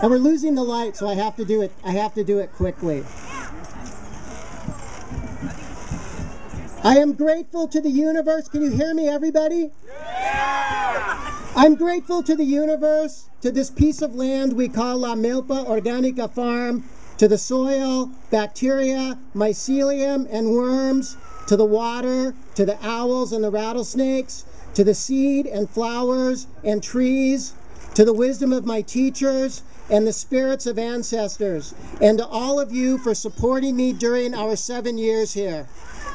And we're losing the light, so I have to do it quickly. I am grateful to the universe. Can you hear me, everybody? Yeah! I'm grateful to the universe, to this piece of land we call La Milpa Organica Farm, to the soil, bacteria, mycelium, and worms, to the water, to the owls and the rattlesnakes, to the seed and flowers and trees, to the wisdom of my teachers and the spirits of ancestors, and to all of you for supporting me during our 7 years here.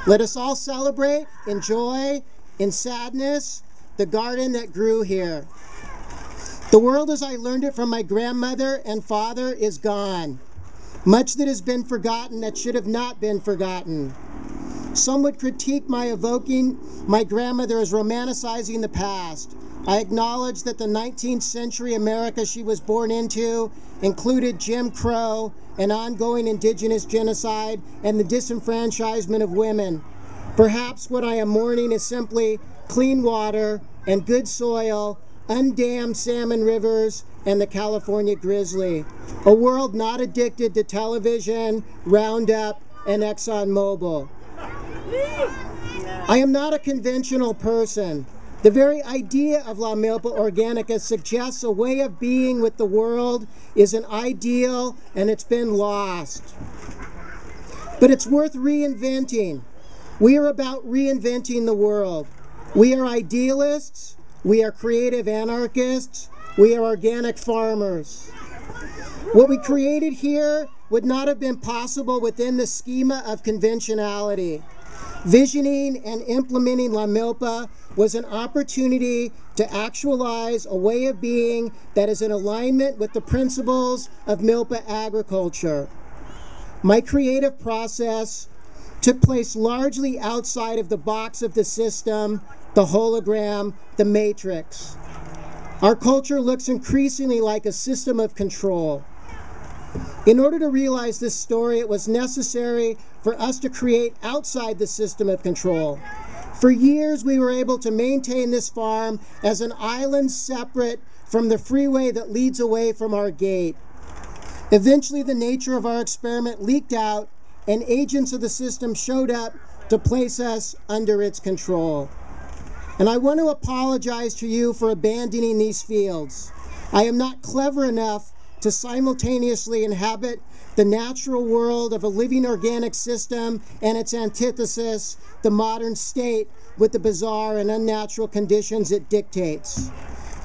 Let us all celebrate, in joy, in sadness, the garden that grew here. The world as I learned it from my grandmother and father is gone. Much that has been forgotten that should have not been forgotten. Some would critique my evoking my grandmother as romanticizing the past. I acknowledge that the 19th century America she was born into included Jim Crow, an ongoing indigenous genocide, and the disenfranchisement of women. Perhaps what I am mourning is simply clean water and good soil, undammed salmon rivers, and the California grizzly. A world not addicted to television, Roundup, and ExxonMobil. I am not a conventional person. The very idea of La Milpa Organica suggests a way of being with the world is an ideal, and it's been lost. But it's worth reinventing. We are about reinventing the world. We are idealists, we are creative anarchists, we are organic farmers. What we created here would not have been possible within the schema of conventionality. Visioning and implementing La Milpa was an opportunity to actualize a way of being that is in alignment with the principles of Milpa agriculture. My creative process took place largely outside of the box of the system, the hologram, the matrix. Our culture looks increasingly like a system of control. In order to realize this story, it was necessary for us to create outside the system of control. For years, we were able to maintain this farm as an island separate from the freeway that leads away from our gate. Eventually, the nature of our experiment leaked out, and agents of the system showed up to place us under its control. And I want to apologize to you for abandoning these fields. I am not clever enough to simultaneously inhabit the natural world of a living organic system and its antithesis, the modern state, with the bizarre and unnatural conditions it dictates.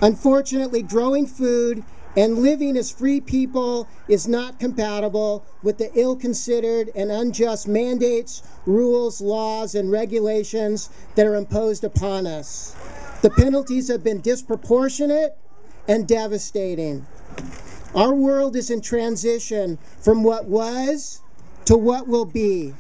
Unfortunately, growing food and living as free people is not compatible with the ill-considered and unjust mandates, rules, laws, and regulations that are imposed upon us. The penalties have been disproportionate and devastating. Our world is in transition from what was to what will be.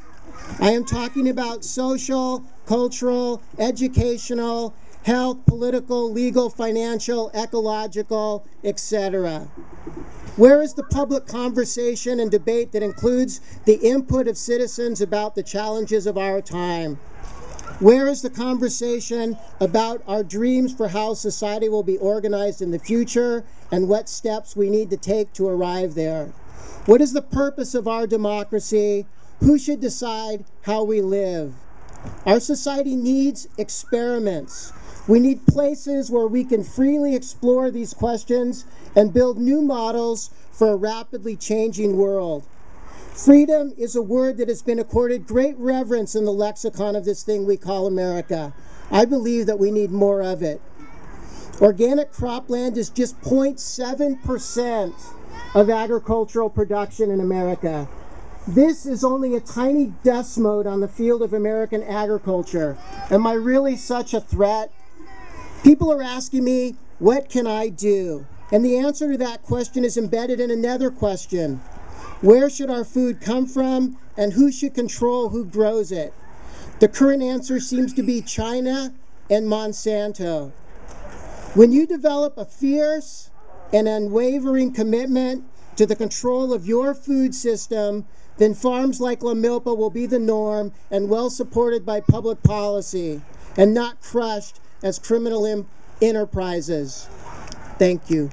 I am talking about social, cultural, educational, health, political, legal, financial, ecological, etc. Where is the public conversation and debate that includes the input of citizens about the challenges of our time? Where is the conversation about our dreams for how society will be organized in the future and what steps we need to take to arrive there? What is the purpose of our democracy? Who should decide how we live? Our society needs experiments. We need places where we can freely explore these questions and build new models for a rapidly changing world. Freedom is a word that has been accorded great reverence in the lexicon of this thing we call America. I believe that we need more of it. Organic cropland is just 0.7% of agricultural production in America. This is only a tiny dust mote on the field of American agriculture. Am I really such a threat? People are asking me, what can I do? And the answer to that question is embedded in another question. Where should our food come from, and who should control who grows it? The current answer seems to be China and Monsanto. When you develop a fierce and unwavering commitment to the control of your food system, then farms like La Milpa will be the norm and well supported by public policy and not crushed as criminal enterprises. Thank you.